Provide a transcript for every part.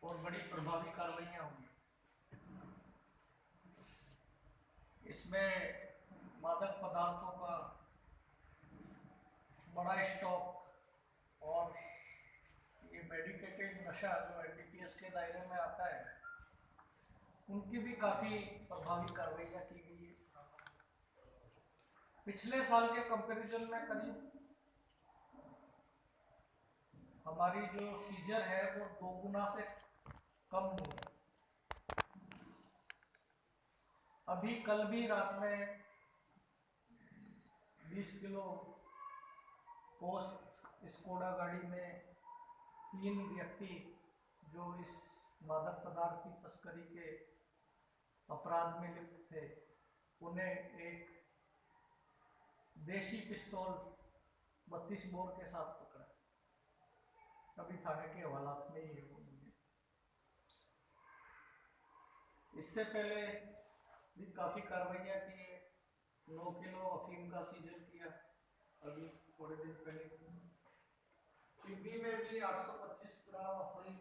और बड़ी प्रभावी कार्रवाइयाँ हुई। इसमें मादक पदार्थों का बड़ा स्टॉक और ये मेडिकेटेड नशा जो एनडीपीएस के दायरे में आता है, उनकी भी काफ़ी प्रभावी कार्रवाइयाँ की गई है। पिछले साल के कंपैरिजन में करीब हमारी जो सीजर है वो 2 गुना से कम हुई है। अभी कल भी रात में 20 किलो पोस्ट स्कोडा गाड़ी में 3 व्यक्ति जो इस मादक पदार्थ की तस्करी के अपराध में लिप्त थे, उन्हें एक देशी पिस्तौल 32 बोर के साथ पकड़ा। अभी थाने के हवालात में ही है वो मुझे। इससे पहले भी काफ़ी कार्रवाइयाँ की है। 9 किलो अफीम का सीजन किया अभी थोड़े दिन पहले। चिंबी में भी 825 ग्राम अफीम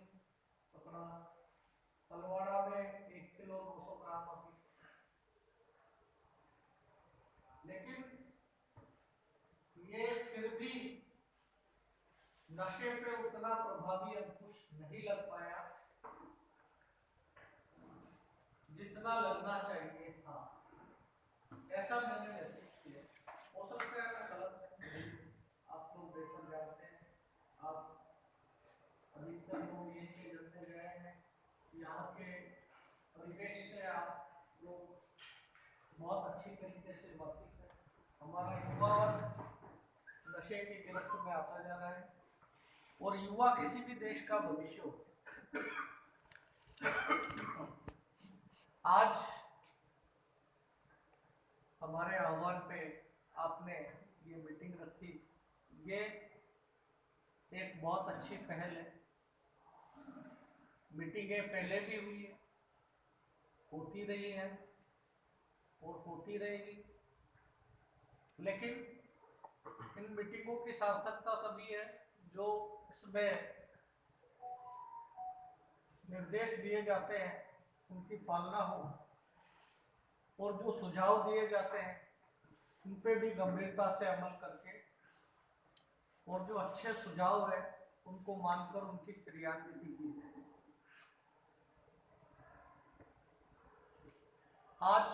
पकड़ा। तलवाड़ा में 1 किलो 200 ग्राम अफीम। लेकिन ये फिर भी नशे पे उतना प्रभावी अंकुश नहीं लग पाया जितना लगना चाहिए था। ऐसा मैंने महसूस किया। हो सकता है मैं गलत है, आप लोग बेहतर जानते हैं। आप अधिकतर लोग यही जानते गए हैं, यहाँ के परिवेश से आप लोग बहुत अच्छी तरीके से वाकिफ है। हमारा युवा नशे की गिरफ्त में आता जा रहा है और युवा किसी भी देश का भविष्य होता है। आज हमारे आह्वान पे आपने ये मीटिंग रखी, ये एक बहुत अच्छी पहल है। मीटिंगें पहले भी हुई है, होती रही है और होती रहेगी, लेकिन इन मीटिंगों की सार्थकता तभी है जो इसमें निर्देश दिए जाते हैं उनकी पालना हो और जो सुझाव दिए जाते हैं उन पे भी गंभीरता से अमल करके और जो अच्छे सुझाव है उनको मानकर उनकी क्रियान्विति की जाए। आज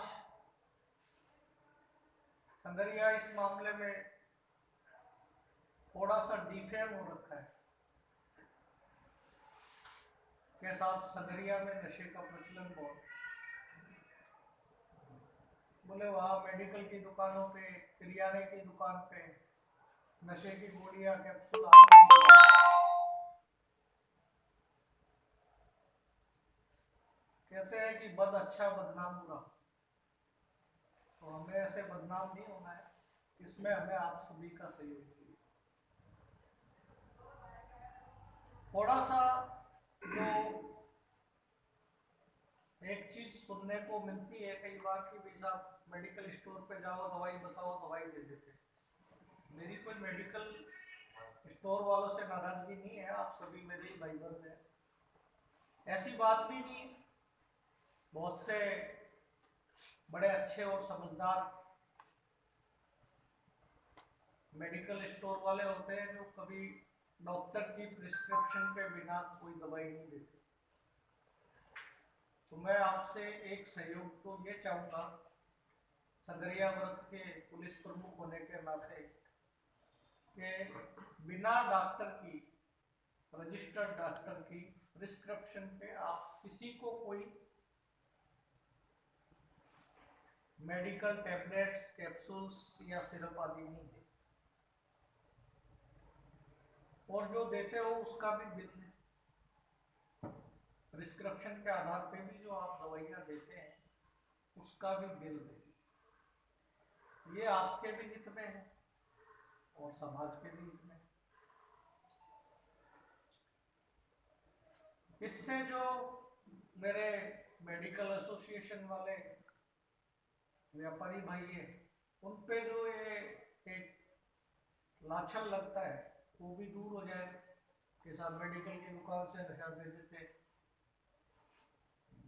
संगरिया इस मामले में थोड़ा सा डिफेम हो रखा है के साथ। संगरिया में नशे का प्रचलन बहुत, बोले वहाँ मेडिकल की दुकानों पे, किरियाने की दुकान पे नशे की गोलियां कैप्सूल कहते हैं कि बद अच्छा बदनाम बुरा। तो हमें ऐसे बदनाम नहीं होना है, इसमें हमें आप सभी का सहयोग चाहिए। थोड़ा सा जो एक चीज सुनने को मिलती है कई बार कि भाई साहब मेडिकल स्टोर पे जाओ, दवाई बताओ, दवाई दे देते। मेरी कोई मेडिकल स्टोर वालों से नाराजगी नहीं है, आप सभी मेरे ही भाई बंद हैं, ऐसी बात भी नहीं। बहुत से बड़े अच्छे और समझदार मेडिकल स्टोर वाले होते हैं जो कभी डॉक्टर की प्रिस्क्रिप्शन पे बिना कोई दवाई नहीं देते। तो मैं आपसे एक सहयोग तो ये चाहूँगा संगरिया व्रत के पुलिस प्रमुख होने के नाते कि बिना डॉक्टर की, रजिस्टर्ड डॉक्टर की प्रिस्क्रिप्शन पे आप किसी को कोई मेडिकल टैबलेट्स, कैप्सूल्स या सिरप आदि नहीं दे, और जो देते हो उसका भी बिल है। प्रिस्क्रिप्शन के आधार पे भी जो आप दवाइयाँ देते हैं उसका भी बिल है। ये आपके भी हित में है और समाज के भी हित में। इससे जो मेरे मेडिकल एसोसिएशन वाले व्यापारी भाई है उन पे जो ये एक लाछन लगता है वो भी दूर हो जाए कि साहब मेडिकल की दुकान से नशा दे देते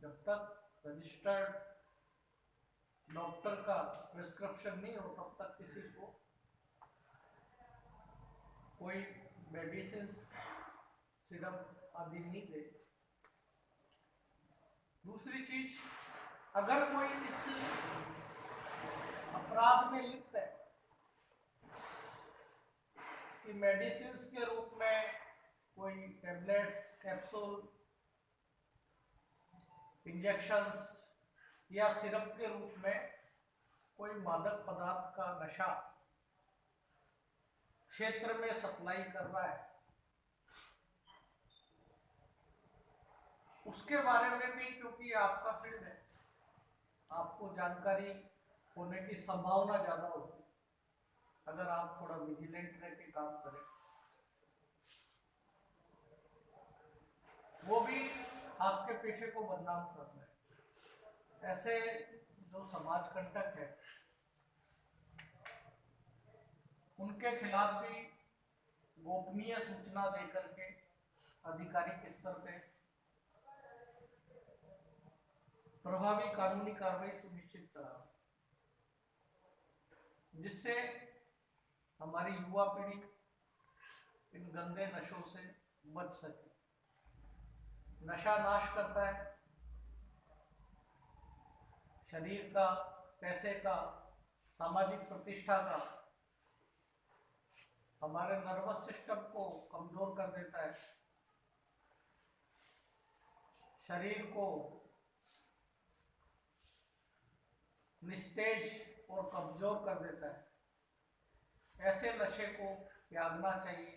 जब तक रजिस्टर्ड डॉक्टर का प्रिस्क्रिप्शन नहीं हो तब तक किसी को कोई मेडिसिन सिरप आदि नहीं दे। दूसरी चीज, अगर कोई इस अपराध में लिप्त है कि मेडिसिन के रूप में कोई टेबलेट्स, कैप्सूल, इंजेक्शंस या सिरप के रूप में कोई मादक पदार्थ का नशा क्षेत्र में सप्लाई कर रहा है, उसके बारे में भी, क्योंकि आपका फील्ड है, आपको जानकारी होने की संभावना ज्यादा होती है अगर आप थोड़ा विजिलेंट रह के काम करें। वो भी आपके पेशे को बदनाम करना है। ऐसे जो समाज कंटक है उनके खिलाफ भी गोपनीय सूचना देकर के आधिकारिक स्तर पे प्रभावी कानूनी कार्रवाई सुनिश्चित करा, जिससे हमारी युवा पीढ़ी इन गंदे नशों से बच सके। नशा नाश करता है शरीर का, पैसे का, सामाजिक प्रतिष्ठा का, हमारे नर्वस सिस्टम को कमजोर कर देता है, शरीर को निस्तेज और कमजोर कर देता है। ऐसे नशे को त्यागना चाहिए।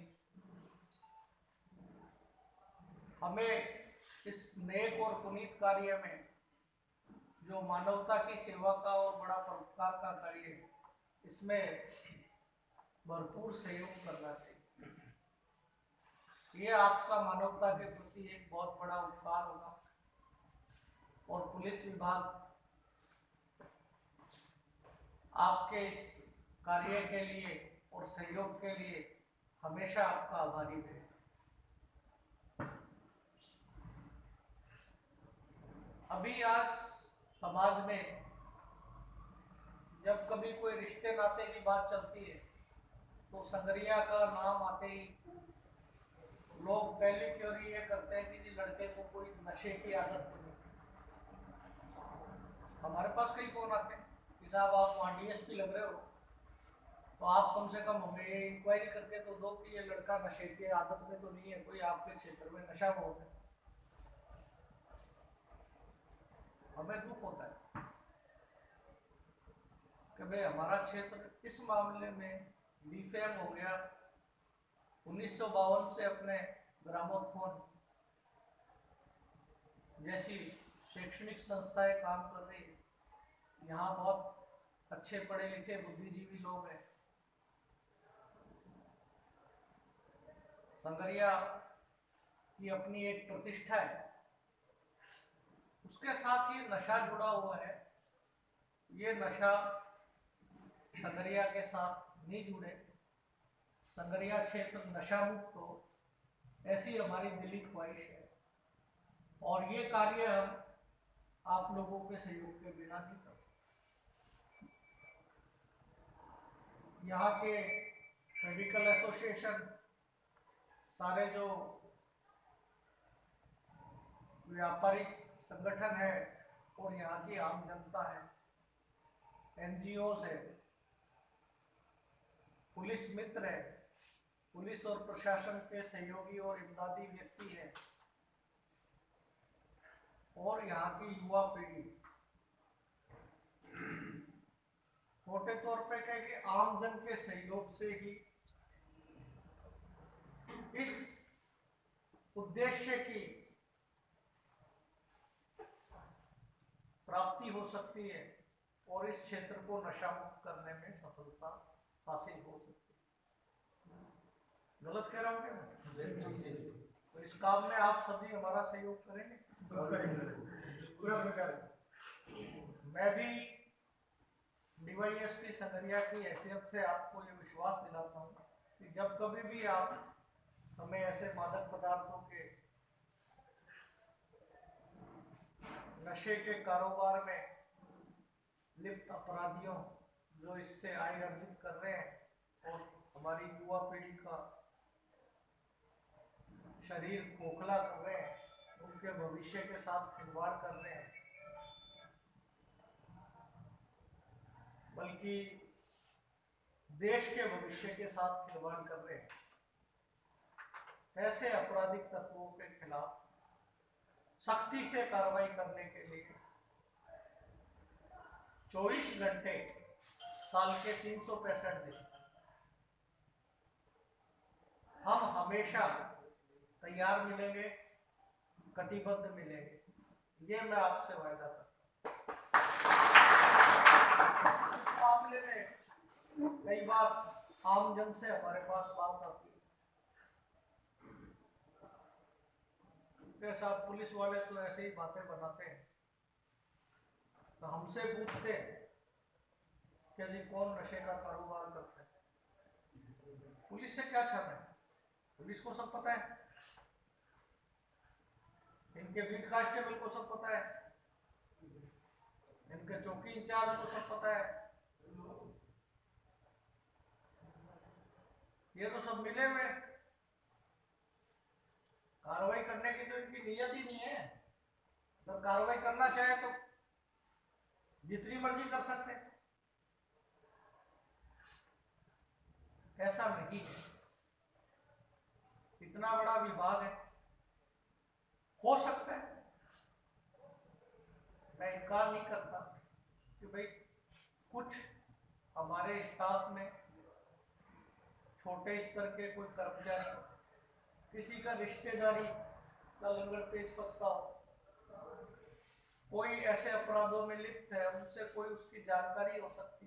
हमें इस नेक और पुनीत कार्य में, जो मानवता की सेवा का और बड़ा परोपकार का कार्य है, इसमें भरपूर सहयोग करना चाहिए। ये आपका मानवता के प्रति एक बहुत बड़ा उपकार होगा और पुलिस विभाग आपके इस कार्य के लिए और सहयोग के लिए हमेशा आपका आभारी है। अभी आज समाज में जब कभी कोई रिश्ते नाते की बात चलती है तो संगरिया का नाम आते ही लोग पहली क्योरी ये करते हैं कि जी लड़के को कोई नशे की आदत तो नहीं। हमारे पास कई फोन आते हैं कि साहब आप वहाँ डीएसपी लग रहे हो, तो आप कम से कम हमें ये इंक्वायरी करके तो दो कि ये लड़का नशे की आदत में तो नहीं है, कोई आपके क्षेत्र में नशा बहुत है। हमें दुख होता है कि भाई हमारा क्षेत्र इस मामले में डिफेम हो गया। 1952 से अपने ग्रामोत्थान जैसी शैक्षणिक संस्थाएं काम कर रही है, यहाँ बहुत अच्छे पढ़े लिखे बुद्धिजीवी लोग हैं। संगरिया की अपनी एक प्रतिष्ठा है, उसके साथ ही नशा जुड़ा हुआ है। ये नशा संगरिया के साथ नहीं जुड़े, संगरिया क्षेत्र नशा मुक्त हो, ऐसी हमारी दिली ख्वाहिश है। और ये कार्य हम आप लोगों के सहयोग के बिना नहीं कर सकते। यहाँ के मेडिकल एसोसिएशन, सारे जो व्यापारिक संगठन है और यहाँ की आम जनता है, एनजीओ है, पुलिस मित्र है, पुलिस और प्रशासन के सहयोगी और इमदादी व्यक्ति है, और यहाँ की युवा पीढ़ी, मोटे तौर पे कहें कि आम जन के सहयोग से ही इस उद्देश्य की प्राप्ति हो सकती है और इस क्षेत्र को नशा मुक्त करने में सफलता हासिल हो सकती है। गलत कह रहा हूँ क्या? तो इस काम में आप सभी हमारा सहयोग करेंगे? मैं भी डीवाईएसपी संगरिया की हैसियत से आपको ये विश्वास दिलाता हूँ कि जब कभी भी आप हमें ऐसे मादक पदार्थों के नशे के कारोबार में लिप्त अपराधियों जो इससे आय अर्जित कर रहे हैं और हमारी युवा पीढ़ी का शरीर खोखला कर रहे हैं, उनके भविष्य के साथ खिलवाड़ कर रहे हैं, बल्कि देश के भविष्य के साथ खिलवाड़ कर रहे हैं, ऐसे आपराधिक तत्वों के खिलाफ सख्ती से कार्रवाई करने के लिए 24 घंटे साल के 365 दिन हम हमेशा तैयार मिलेंगे, कटिबद्ध मिलेंगे, ये मैं आपसे वायदा करता हूँ। इस मामले में कई बार आम जन से हमारे पास बात आती है कि साहब पुलिस वाले तो ऐसे ही बातें बनाते हैं, तो हमसे पूछते हैं कि जी कौन नशे का कारोबार करते हैं, पुलिस से क्या छल है? पुलिस को सब पता है, इनके बीट कांस्टेबल को सब पता है, इनके चौकी इंचार्ज को सब पता है, ये तो सब मिले हुए। कार्रवाई करने की तो इनकी नियत ही नहीं है। तो कार्रवाई करना चाहे तो जितनी मर्जी कर सकते, ऐसा नहीं है। इतना बड़ा विभाग है, हो सकता है, मैं इनकार नहीं करता कि भाई कुछ हमारे स्टाफ में छोटे स्तर के कोई कर्मचारी, किसी का रिश्तेदारी का लंगर तेज फंसता हो, कोई ऐसे अपराधों में लिप्त है, उनसे कोई उसकी जानकारी हो सकती है,